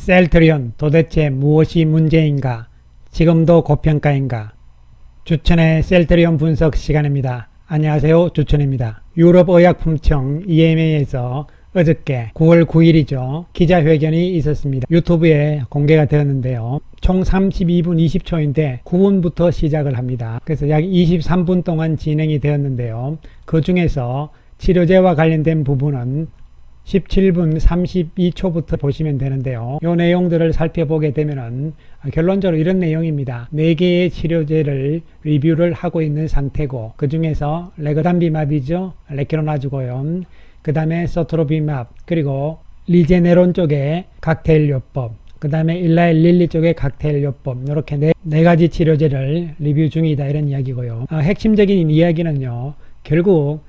셀트리온 도대체 무엇이 문제인가? 지금도 고평가인가? 주천의 셀트리온 분석 시간입니다. 안녕하세요, 주천입니다. 유럽의약품청 EMA에서 어저께 9월 9일이죠. 기자회견이 있었습니다. 유튜브에 공개가 되었는데요. 총 32분 20초인데 9분부터 시작을 합니다. 그래서 약 23분 동안 진행이 되었는데요. 그 중에서 치료제와 관련된 부분은 17분 32초부터 보시면 되는데요. 이 내용들을 살펴보게 되면은 결론적으로 이런 내용입니다. 4개의 치료제를 리뷰를 하고 있는 상태고, 그 중에서 레그담비맙이죠. 레케로나주고요. 그 다음에 소트로비맙, 그리고 리제네론 쪽의 칵테일 요법, 그 다음에 일라일 릴리 쪽의 칵테일 요법, 이렇게 네 가지 치료제를 리뷰 중이다, 이런 이야기고요. 핵심적인 이야기는요, 결국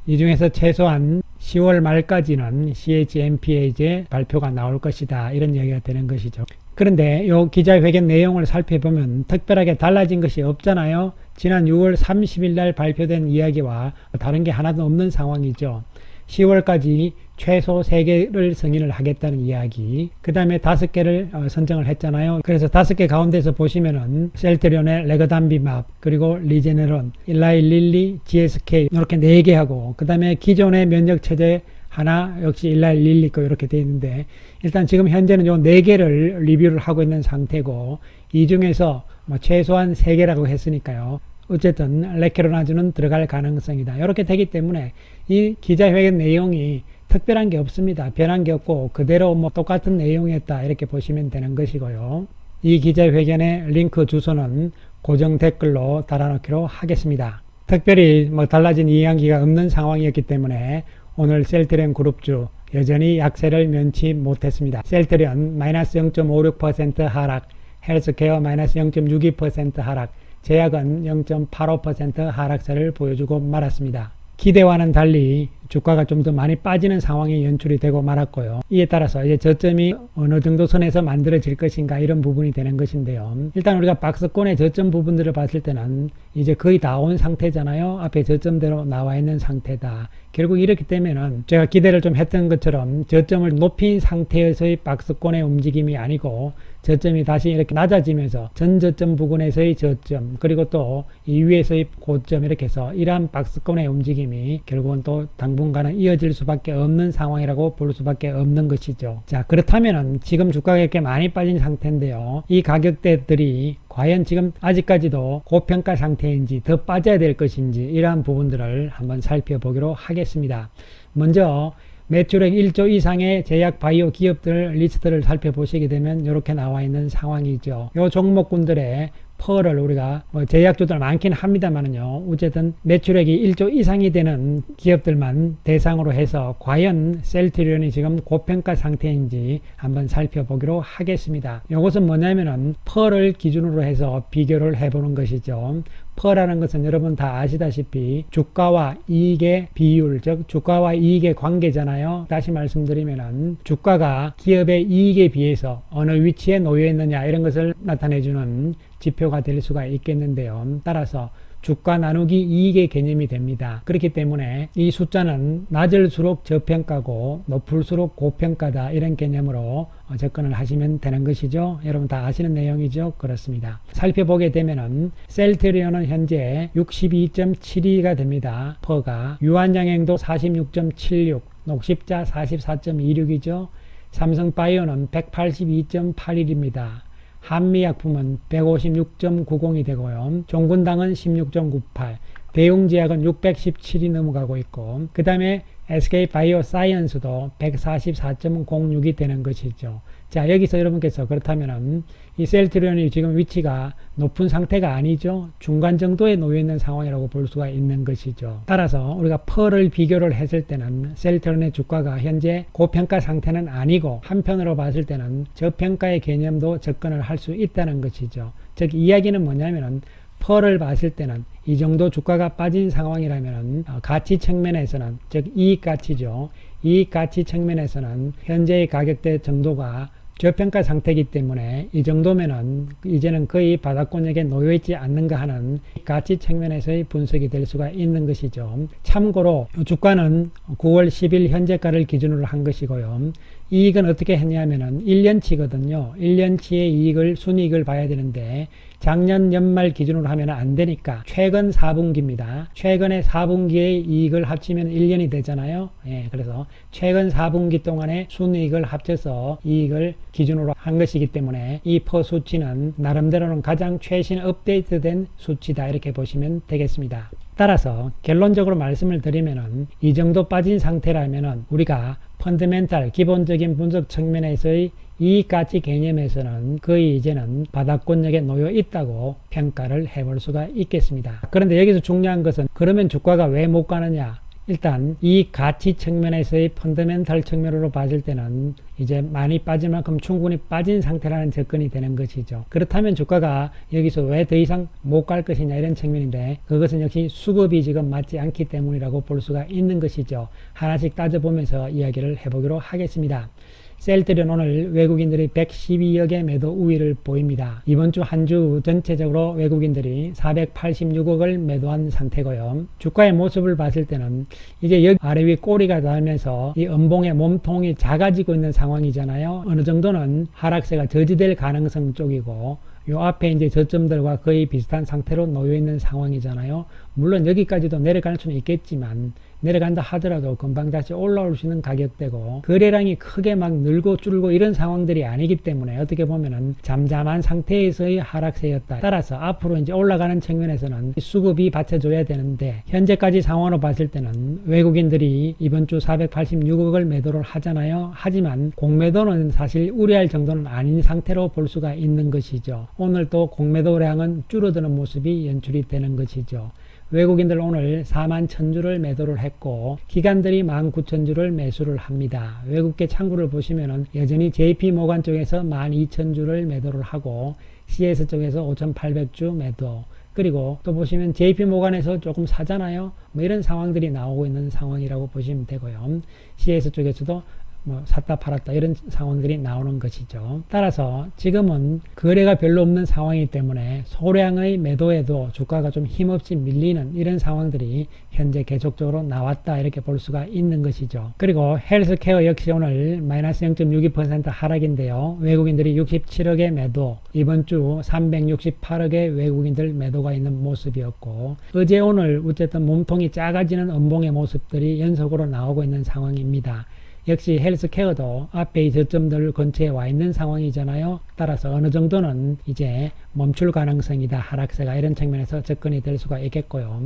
이 중에서 최소한 10월 말까지는 CHMPA제 발표가 나올 것이다, 이런 이야기가 되는 것이죠. 그런데 이 기자회견 내용을 살펴보면 특별하게 달라진 것이 없잖아요. 지난 6월 30일 날 발표된 이야기와 다른 게 하나도 없는 상황이죠. 10월까지 최소 3개를 승인을 하겠다는 이야기, 그 다음에 5개를 선정을 했잖아요. 그래서 5개 가운데서 보시면은 셀트리온의 레그담비맙, 그리고 리제네론, 일라이 릴리, GSK 이렇게 4개 하고, 그 다음에 기존의 면역체제 하나, 역시 일라이 릴리 거 이렇게 되어 있는데, 일단 지금 현재는 요 4개를 리뷰를 하고 있는 상태고, 이 중에서 최소한 3개라고 했으니까요. 어쨌든 레케로나주는 들어갈 가능성이다, 이렇게 되기 때문에 이 기자회견 내용이 특별한 게 없습니다. 변한 게 없고 그대로 똑같은 내용이었다, 이렇게 보시면 되는 것이고요. 이 기자회견의 링크 주소는 고정 댓글로 달아놓기로 하겠습니다. 특별히 달라진 이야기가 없는 상황이었기 때문에 오늘 셀트리온 그룹주 여전히 약세를 면치 못했습니다. 셀트리온 마이너스 0.56% 하락, 헬스케어 마이너스 0.62% 하락, 제약은 0.85% 하락세를 보여주고 말았습니다. 기대와는 달리 주가가 좀 더 많이 빠지는 상황이 연출이 되고 말았고요. 이에 따라서 이제 저점이 어느 정도 선에서 만들어질 것인가, 이런 부분이 되는 것인데요. 일단 우리가 박스권의 저점 부분들을 봤을 때는 이제 거의 다 온 상태잖아요. 앞에 저점대로 나와 있는 상태다. 결국 이렇게 되면은 제가 기대를 좀 했던 것처럼 저점을 높인 상태에서의 박스권의 움직임이 아니고, 저점이 다시 이렇게 낮아지면서 전 저점 부근에서의 저점, 그리고 또 이 위에서의 고점, 이렇게 해서 이러한 박스권의 움직임이 결국은 또 당분간은 이어질 수밖에 없는 상황이라고 볼 수밖에 없는 것이죠. 자, 그렇다면은 지금 주가가 이렇게 많이 빠진 상태인데요. 이 가격대들이 과연 지금 아직까지도 고평가 상태인지 더 빠져야 될 것인지, 이러한 부분들을 한번 살펴보기로 하겠습니다. 먼저 매출액 1조 이상의 제약 바이오 기업들 리스트를 살펴보시게 되면 이렇게 나와 있는 상황이죠. 이 종목군들의 펄을 우리가 제약주들 많긴 합니다만은요, 어쨌든 매출액이 1조 이상이 되는 기업들만 대상으로 해서 과연 셀트리온이 지금 고평가 상태인지 한번 살펴보기로 하겠습니다. 이것은 뭐냐면은 펄을 기준으로 해서 비교를 해보는 것이죠. 펄이라는 것은 여러분 다 아시다시피 주가와 이익의 비율, 즉 주가와 이익의 관계잖아요. 다시 말씀드리면은 주가가 기업의 이익에 비해서 어느 위치에 놓여 있느냐, 이런 것을 나타내주는 지표가 될 수가 있겠는데요. 따라서 주가 나누기 이익의 개념이 됩니다. 그렇기 때문에 이 숫자는 낮을수록 저평가고 높을수록 고평가다, 이런 개념으로 접근을 하시면 되는 것이죠. 여러분 다 아시는 내용이죠. 그렇습니다. 살펴보게 되면은 셀트리온은 현재 62.72가 됩니다. 퍼가 유한양행도 46.76, 녹십자 44.26이죠. 삼성바이오는 182.81입니다. 한미약품은 156.90이 되고요. 종군당은 16.98, 대웅제약은 617이 넘어가고 있고, 그 다음에 SK바이오사이언스도 144.06이 되는 것이죠. 자, 여기서 여러분께서 그렇다면은 이 셀트리온이 지금 위치가 높은 상태가 아니죠. 중간 정도에 놓여 있는 상황이라고 볼 수가 있는 것이죠. 따라서 우리가 펄을 비교를 했을 때는 셀트리온의 주가가 현재 고평가 상태는 아니고, 한편으로 봤을 때는 저평가의 개념도 접근을 할 수 있다는 것이죠. 즉 이야기는 뭐냐면은 펄을 봤을 때는 이 정도 주가가 빠진 상황이라면 가치 측면에서는, 즉 이익 가치죠. 이익 가치 측면에서는 현재의 가격대 정도가 저평가 상태이기 때문에 이 정도면은 이제는 거의 바닥권역에 놓여있지 않는가 하는 가치 측면에서의 분석이 될 수가 있는 것이죠. 참고로 주가는 9월 10일 현재가를 기준으로 한 것이고요. 이익은 어떻게 했냐면은 1년치거든요. 1년치의 이익을 순이익을 봐야 되는데 작년 연말 기준으로 하면 안 되니까 최근 4분기입니다. 최근의 4분기의 이익을 합치면 1년이 되잖아요. 예, 그래서 최근 4분기 동안의 순이익을 합쳐서 이익을 기준으로 한 것이기 때문에 이 퍼 수치는 나름대로는 가장 최신 업데이트된 수치다 이렇게 보시면 되겠습니다. 따라서 결론적으로 말씀을 드리면은 이 정도 빠진 상태라면은 우리가 펀더멘탈 기본적인 분석 측면에서의 이 가치 개념에서는 거의 이제는 바닥권역에 놓여 있다고 평가를 해볼 수가 있겠습니다. 그런데 여기서 중요한 것은 그러면 주가가 왜 못 가느냐? 일단 이 가치 측면에서의 펀더멘탈 측면으로 봤을 때는 이제 많이 빠질 만큼 충분히 빠진 상태라는 접근이 되는 것이죠. 그렇다면 주가가 여기서 왜 더 이상 못 갈 것이냐 이런 측면인데 그것은 역시 수급이 지금 맞지 않기 때문이라고 볼 수가 있는 것이죠. 하나씩 따져보면서 이야기를 해보기로 하겠습니다. 셀트리온 오늘 외국인들이 112억의 매도 우위를 보입니다. 이번 주 한 주 전체적으로 외국인들이 486억을 매도한 상태고요. 주가의 모습을 봤을 때는 이제 여기 아래 위 꼬리가 닿으면서 이 음봉의 몸통이 작아지고 있는 상황이잖아요. 어느 정도는 하락세가 저지될 가능성 쪽이고 요 앞에 이제 저점들과 거의 비슷한 상태로 놓여 있는 상황이잖아요. 물론 여기까지도 내려갈 수는 있겠지만 내려간다 하더라도 금방 다시 올라올 수 있는 가격대고 거래량이 크게 막 늘고 줄고 이런 상황들이 아니기 때문에 어떻게 보면은 잠잠한 상태에서의 하락세였다. 따라서 앞으로 이제 올라가는 측면에서는 수급이 받쳐줘야 되는데 현재까지 상황으로 봤을 때는 외국인들이 이번 주 486억을 매도를 하잖아요. 하지만 공매도는 사실 우려할 정도는 아닌 상태로 볼 수가 있는 것이죠. 오늘 또 공매도량은 줄어드는 모습이 연출이 되는 것이죠. 외국인들 오늘 4만 1000주를 매도를 했고 기관들이 19,000주를 매수를 합니다. 외국계 창구를 보시면은 여전히 JP모간 쪽에서 12,000주를 매도를 하고 CS 쪽에서 5,800주 매도 그리고 또 보시면 JP모간에서 조금 사잖아요. 뭐 이런 상황들이 나오고 있는 상황이라고 보시면 되고요. CS 쪽에서도 뭐 샀다 팔았다 이런 상황들이 나오는 것이죠. 따라서 지금은 거래가 별로 없는 상황이기 때문에 소량의 매도에도 주가가 좀 힘없이 밀리는 이런 상황들이 현재 계속적으로 나왔다 이렇게 볼 수가 있는 것이죠. 그리고 헬스케어 역시 오늘 마이너스 0.62% 하락인데요. 외국인들이 67억의 매도 이번 주 368억의 외국인들 매도가 있는 모습이었고 어제 오늘 어쨌든 몸통이 작아지는 음봉의 모습들이 연속으로 나오고 있는 상황입니다. 역시 헬스케어도 앞에 이 저점들 근처에 와 있는 상황이잖아요. 따라서 어느 정도는 이제 멈출 가능성이다. 하락세가 이런 측면에서 접근이 될 수가 있겠고요.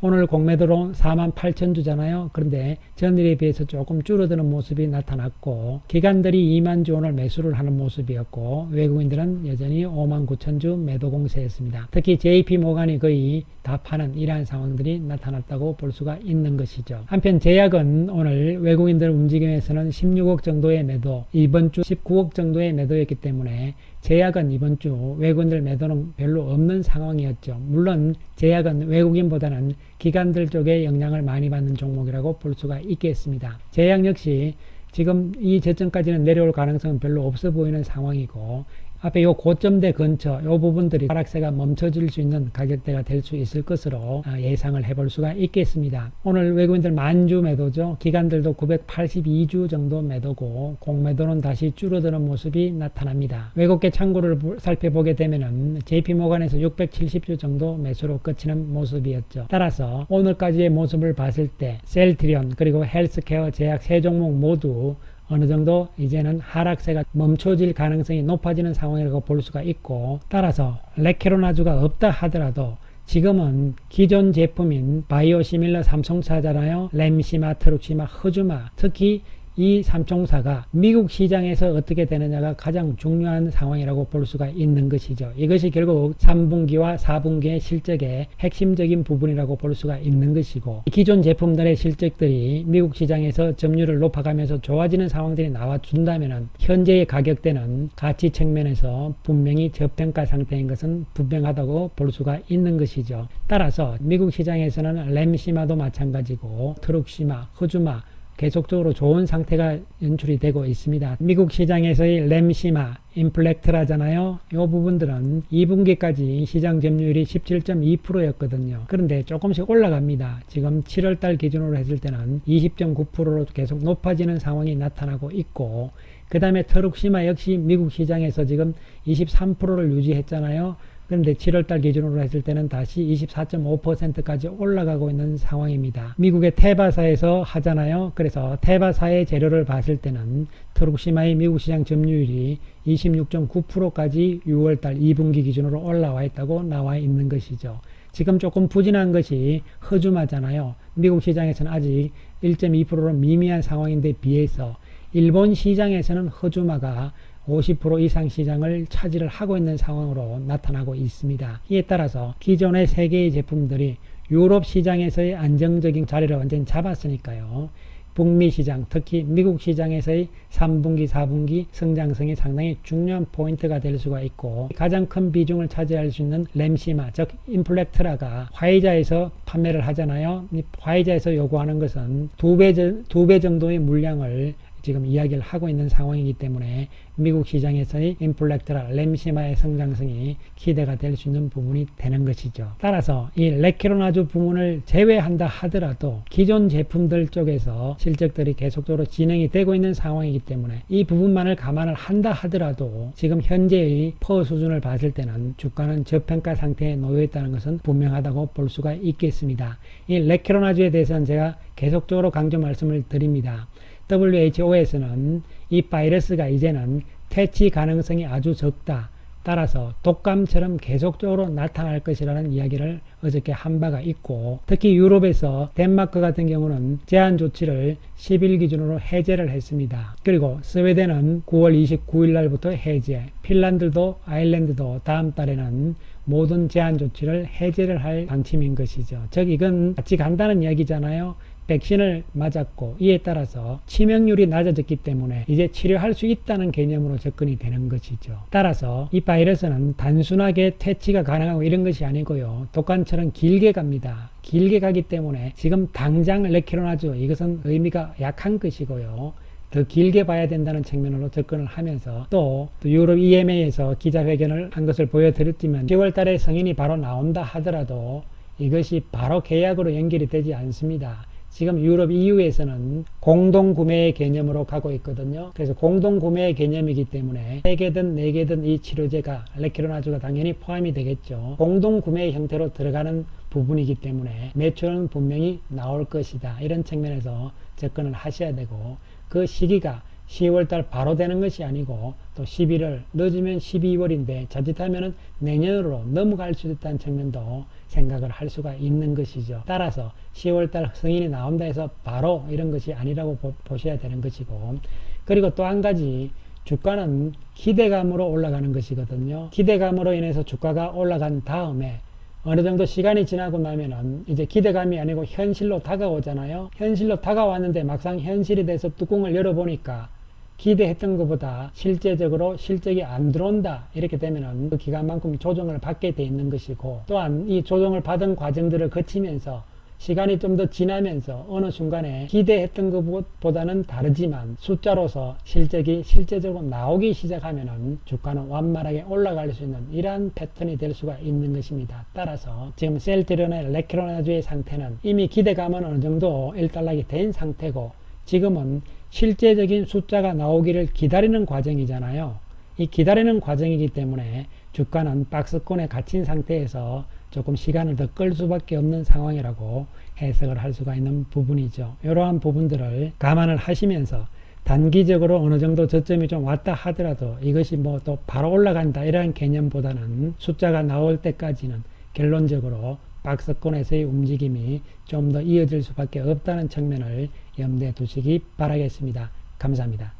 오늘 공매도로 48,000주잖아요. 그런데 전일에 비해서 조금 줄어드는 모습이 나타났고 기관들이 2만주 오늘 매수를 하는 모습이었고 외국인들은 여전히 59,000주 매도 공세였습니다. 특히 JP모간이 거의 다 파는 이러한 상황들이 나타났다고 볼 수가 있는 것이죠. 한편 제약은 오늘 외국인들 움직임에서는 16억 정도의 매도 이번 주 19억 정도의 매도였기 때문에 제약은 이번 주 외국인들 매도는 별로 없는 상황이었죠. 물론 제약은 외국인보다는 기관들 쪽에 영향을 많이 받는 종목이라고 볼 수가 있겠습니다. 제약 역시 지금 이 저점까지는 내려올 가능성은 별로 없어 보이는 상황이고 앞에 요 고점대 근처 요 부분들이 하락세가 멈춰질 수 있는 가격대가 될 수 있을 것으로 예상을 해볼 수가 있겠습니다. 오늘 외국인들 만주 매도죠. 기관들도 982주 정도 매도고 공매도는 다시 줄어드는 모습이 나타납니다. 외국계 창구를 살펴보게 되면은 JP모간에서 670주 정도 매수로 그치는 모습이었죠. 따라서 오늘까지의 모습을 봤을 때 셀트리온 그리고 헬스케어 제약 세 종목 모두 어느 정도 이제는 하락세가 멈춰질 가능성이 높아지는 상황이라고 볼 수가 있고 따라서 레케로나주가 없다 하더라도 지금은 기존 제품인 바이오시밀러 삼총사잖아요. 램시마, 트룩시마, 허주마 특히 이 삼총사가 미국 시장에서 어떻게 되느냐가 가장 중요한 상황이라고 볼 수가 있는 것이죠. 이것이 결국 3분기와 4분기의 실적의 핵심적인 부분이라고 볼 수가 있는 것이고 기존 제품들의 실적들이 미국 시장에서 점유율을 높아가면서 좋아지는 상황들이 나와준다면 현재의 가격대는 가치 측면에서 분명히 저평가 상태인 것은 분명하다고 볼 수가 있는 것이죠. 따라서 미국 시장에서는 램시마도 마찬가지고 트룩시마, 허주마 계속적으로 좋은 상태가 연출이 되고 있습니다. 미국 시장에서의 램시마, 인플렉트라잖아요. 이 부분들은 2분기까지 시장 점유율이 17.2%였거든요. 그런데 조금씩 올라갑니다. 지금 7월달 기준으로 했을 때는 20.9%로 계속 높아지는 상황이 나타나고 있고, 그 다음에 트룩시마 역시 미국 시장에서 지금 23%를 유지했잖아요. 그런데 7월달 기준으로 했을 때는 다시 24.5%까지 올라가고 있는 상황입니다. 미국의 테바사에서 하잖아요. 그래서 테바사의 재료를 봤을 때는 트룩시마의 미국 시장 점유율이 26.9%까지 6월달 2분기 기준으로 올라와 있다고 나와 있는 것이죠. 지금 조금 부진한 것이 허주마잖아요. 미국 시장에서는 아직 1.2%로 미미한 상황인데 비해서 일본 시장에서는 허주마가 50% 이상 시장을 차지를 하고 있는 상황으로 나타나고 있습니다. 이에 따라서 기존의 세 개의 제품들이 유럽 시장에서의 안정적인 자리를 완전히 잡았으니까요. 북미 시장, 특히 미국 시장에서의 3분기, 4분기 성장성이 상당히 중요한 포인트가 될 수가 있고, 가장 큰 비중을 차지할 수 있는 램시마, 즉 인플렉트라가 화이자에서 판매를 하잖아요. 화이자에서 요구하는 것은 두 배 정도의 물량을 지금 이야기를 하고 있는 상황이기 때문에 미국 시장에서의 인플렉트라, 램시마의 성장성이 기대가 될 수 있는 부분이 되는 것이죠. 따라서 이 레키로나주 부문을 제외한다 하더라도 기존 제품들 쪽에서 실적들이 계속적으로 진행이 되고 있는 상황이기 때문에 이 부분만을 감안을 한다 하더라도 지금 현재의 퍼 수준을 봤을 때는 주가는 저평가 상태에 놓여 있다는 것은 분명하다고 볼 수가 있겠습니다. 이 레키로나주에 대해서는 제가 계속적으로 강조 말씀을 드립니다. WHO에서는 이 바이러스가 이제는 퇴치 가능성이 아주 적다. 따라서 독감처럼 계속적으로 나타날 것이라는 이야기를 어저께 한 바가 있고, 특히 유럽에서 덴마크 같은 경우는 제한 조치를 10일 기준으로 해제를 했습니다. 그리고 스웨덴은 9월 29일 날부터 해제, 핀란드도 아일랜드도 다음 달에는 모든 제한 조치를 해제를 할 방침인 것이죠. 즉 이건 같이 간다는 이야기잖아요. 백신을 맞았고 이에 따라서 치명률이 낮아졌기 때문에 이제 치료할 수 있다는 개념으로 접근이 되는 것이죠. 따라서 이 바이러스는 단순하게 퇴치가 가능하고 이런 것이 아니고요. 독감처럼 길게 갑니다. 길게 가기 때문에 지금 당장 레키로나주 이것은 의미가 약한 것이고요. 더 길게 봐야 된다는 측면으로 접근을 하면서 또 유럽 EMA에서 기자회견을 한 것을 보여드렸지만 10월 달에 승인이 바로 나온다 하더라도 이것이 바로 계약으로 연결이 되지 않습니다. 지금 유럽 EU에서는 공동구매의 개념으로 가고 있거든요. 그래서 공동구매의 개념이기 때문에 3개든 4개든 이 치료제가 레키로나주가 당연히 포함이 되겠죠. 공동구매의 형태로 들어가는 부분이기 때문에 매출은 분명히 나올 것이다. 이런 측면에서 접근을 하셔야 되고, 그 시기가 10월달 바로 되는 것이 아니고 또 11월, 늦으면 12월인데 자칫하면 내년으로 넘어갈 수 있다는 측면도 생각을 할 수가 있는 것이죠. 따라서 10월달 승인이 나온다 해서 바로 이런 것이 아니라고 보셔야 되는 것이고, 그리고 또 한 가지, 주가는 기대감으로 올라가는 것이거든요. 기대감으로 인해서 주가가 올라간 다음에 어느 정도 시간이 지나고 나면은 이제 기대감이 아니고 현실로 다가오잖아요. 현실로 다가왔는데 막상 현실이 돼서 뚜껑을 열어보니까 기대했던 것보다 실제적으로 실적이 안 들어온다. 이렇게 되면은 그 기간만큼 조정을 받게 돼 있는 것이고, 또한 이 조정을 받은 과정들을 거치면서 시간이 좀 더 지나면서 어느 순간에 기대했던 것보다는 다르지만 숫자로서 실적이 실제적으로 나오기 시작하면은 주가는 완만하게 올라갈 수 있는 이러한 패턴이 될 수가 있는 것입니다. 따라서 지금 셀트리온의 레키로나주의 상태는 이미 기대감은 어느 정도 일단락이 된 상태고, 지금은 실제적인 숫자가 나오기를 기다리는 과정이잖아요. 이 기다리는 과정이기 때문에 주가는 박스권에 갇힌 상태에서 조금 시간을 더 끌 수밖에 없는 상황이라고 해석을 할 수가 있는 부분이죠. 이러한 부분들을 감안을 하시면서 단기적으로 어느 정도 저점이 좀 왔다 하더라도 이것이 뭐 또 바로 올라간다 이러한 개념보다는 숫자가 나올 때까지는 결론적으로 박스권에서의 움직임이 좀 더 이어질 수밖에 없다는 측면을 염두에 두시기 바라겠습니다. 감사합니다.